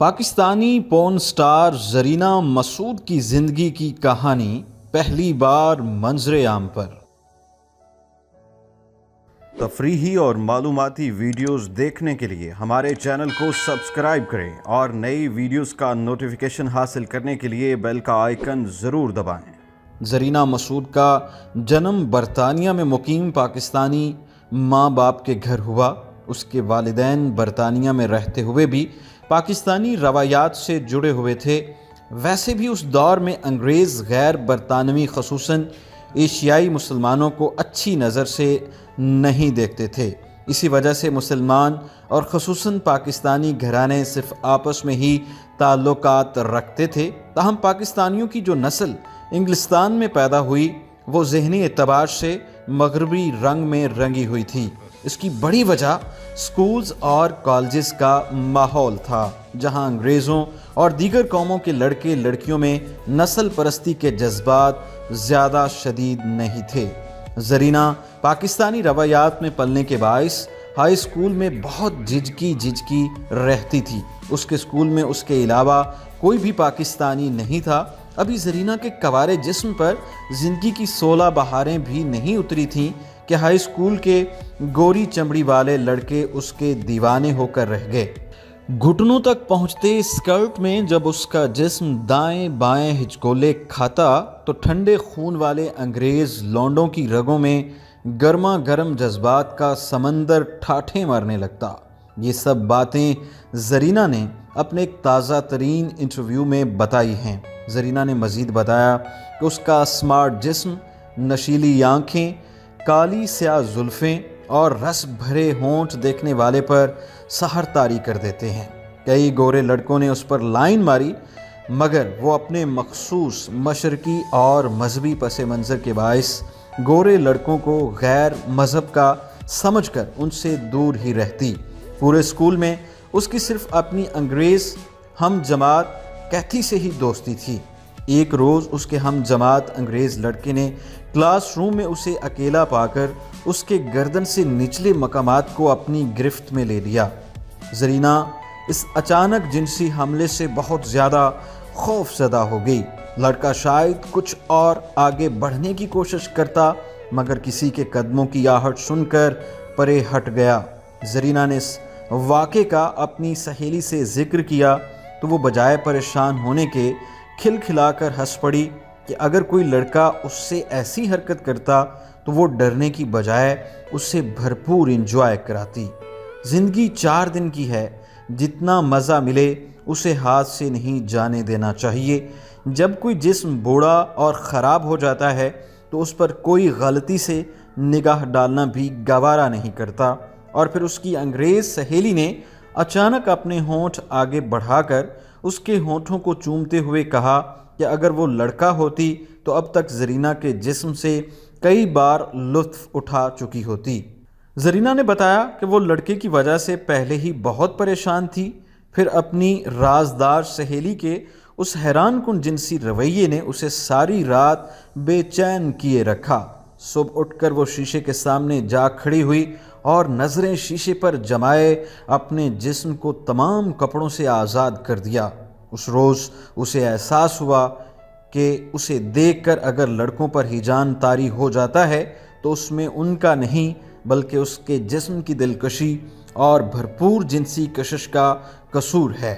پاکستانی پورن star Zarina مسعود کی زندگی کی کہانی پہلی بار منظر عام پر۔ تفریحی اور معلوماتی ویڈیوز دیکھنے کے لیے ہمارے چینل کو سبسکرائب کریں اور نئی ویڈیوز کا نوٹیفیکیشن حاصل کرنے کے لیے بیل کا آئیکن ضرور دبائیں۔ زرینہ مسعود کا جنم برطانیہ میں مقیم پاکستانی ماں باپ کے گھر ہوا۔ اس کے والدین برطانیہ میں رہتے ہوئے بھی پاکستانی روایات سے جڑے ہوئے تھے۔ ویسے بھی اس دور میں انگریز غیر برطانوی خصوصاً ایشیائی مسلمانوں کو اچھی نظر سے نہیں دیکھتے تھے۔ اسی وجہ سے مسلمان اور خصوصاً پاکستانی گھرانے صرف آپس میں ہی تعلقات رکھتے تھے۔ تاہم پاکستانیوں کی جو نسل انگلستان میں پیدا ہوئی وہ ذہنی اعتبار سے مغربی رنگ میں رنگی ہوئی تھی۔ اس کی بڑی وجہ سکولز اور کالجز کا ماحول تھا، جہاں انگریزوں اور دیگر قوموں کے لڑکے لڑکیوں میں نسل پرستی کے جذبات زیادہ شدید نہیں تھے۔ زرینہ پاکستانی روایات میں پلنے کے باعث ہائی اسکول میں بہت جھجکی رہتی تھی۔ اس کے اسکول میں اس کے علاوہ کوئی بھی پاکستانی نہیں تھا۔ ابھی زرینہ کے کوارے جسم پر زندگی کی 16 بہاریں بھی نہیں اتری تھیں کہ ہائی اسکول کے گوری چمڑی والے لڑکے اس کے دیوانے ہو کر رہ گئے۔ گھٹنوں تک پہنچتے اسکرٹ میں جب اس کا جسم دائیں بائیں ہچکولے کھاتا تو ٹھنڈے خون والے انگریز لونڈوں کی رگوں میں گرما گرم جذبات کا سمندر ٹھاٹھیں مارنے لگتا۔ یہ سب باتیں زرینہ نے اپنے ایک تازہ ترین انٹرویو میں بتائی ہیں۔ زرینہ نے مزید بتایا کہ اس کا اسمارٹ جسم، نشیلی آنکھیں، کالی سیاہ زلفیں اور رس بھرے ہونٹ دیکھنے والے پر سحر طاری کر دیتے ہیں۔ کئی گورے لڑکوں نے اس پر لائن ماری، مگر وہ اپنے مخصوص مشرقی اور مذہبی پس منظر کے باعث گورے لڑکوں کو غیر مذہب کا سمجھ کر ان سے دور ہی رہتی۔ پورے اسکول میں اس کی صرف اپنی انگریز ہم جماعت کیتھی سے ہی دوستی تھی۔ ایک روز اس کے ہم جماعت انگریز لڑکے نے کلاس روم میں اسے اکیلا پا کر اس کے گردن سے نچلے مقامات کو اپنی گرفت میں لے لیا۔ زرینہ اس اچانک جنسی حملے سے بہت زیادہ خوف زدہ ہو گئی۔ لڑکا شاید کچھ اور آگے بڑھنے کی کوشش کرتا، مگر کسی کے قدموں کی آہٹ سن کر پرے ہٹ گیا۔ زرینہ نے اس واقعے کا اپنی سہیلی سے ذکر کیا تو وہ بجائے پریشان ہونے کے کھلکھلا کر ہنس پڑی کہ اگر کوئی لڑکا اس سے ایسی حرکت کرتا تو وہ ڈرنے کی بجائے اس سے بھرپور انجوائے کراتی۔ زندگی 4 دن کی ہے، جتنا مزہ ملے اسے ہاتھ سے نہیں جانے دینا چاہیے۔ جب کوئی جسم بوڑھا اور خراب ہو جاتا ہے تو اس پر کوئی غلطی سے نگاہ ڈالنا بھی گوارا نہیں کرتا۔ اور پھر اس کی انگریز سہیلی نے اچانک اپنے ہونٹ آگے بڑھا کر اس کے ہونٹوں کو چومتے ہوئے کہا کہ اگر وہ لڑکا ہوتی تو اب تک زرینہ کے جسم سے کئی بار لطف اٹھا چکی ہوتی۔ زرینہ نے بتایا کہ وہ لڑکے کی وجہ سے پہلے ہی بہت پریشان تھی، پھر اپنی رازدار سہیلی کے اس حیران کن جنسی رویے نے اسے ساری رات بے چین کیے رکھا۔ صبح اٹھ کر وہ شیشے کے سامنے جا کھڑی ہوئی اور نظریں شیشے پر جمائے اپنے جسم کو تمام کپڑوں سے آزاد کر دیا۔ اس روز اسے احساس ہوا کہ اسے دیکھ کر اگر لڑکوں پر ہی جان طاری ہو جاتا ہے تو اس میں ان کا نہیں بلکہ اس کے جسم کی دلکشی اور بھرپور جنسی کشش کا قصور ہے۔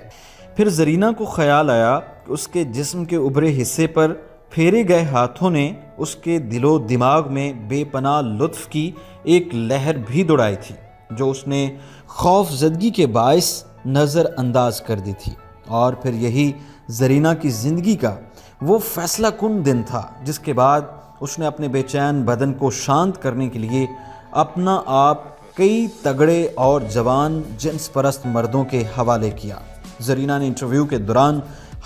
پھر زرینہ کو خیال آیا کہ اس کے جسم کے ابھرے حصے پر پھیرے گئے ہاتھوں نے اس کے دل و دماغ میں بے پناہ لطف کی ایک لہر بھی دوڑائی تھی، جو اس نے خوف زدگی کے باعث نظر انداز کر دی تھی۔ اور پھر یہی زرینہ کی زندگی کا وہ فیصلہ کن دن تھا جس کے بعد اس نے اپنے بے چین بدن کو شانت کرنے کے لیے اپنا آپ کئی تگڑے اور جوان جنس پرست مردوں کے حوالے کیا۔ زرینہ نے انٹرویو کے دوران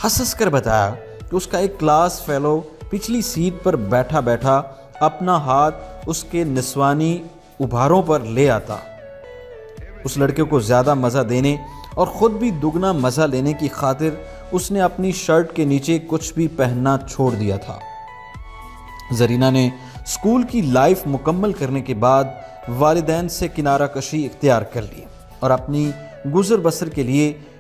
ہنس کر بتایا کہ اس کا ایک کلاس فیلو پچھلی سیٹ پر بیٹھا بیٹھا اپنا ہاتھ اس کے نسوانی ابھاروں پر لے آتا۔ اس لڑکے کو زیادہ مزہ دینے اور خود بھی دگنا مزہ لینے کی خاطر اس نے اپنی شرٹ کے نیچے کچھ بھی پہننا چھوڑ دیا تھا۔ زرینہ نے اسکول کی لائف مکمل کرنے کے بعد والدین سے کنارہ کشی اختیار کر لی اور اپنی گزر بسر کے لیے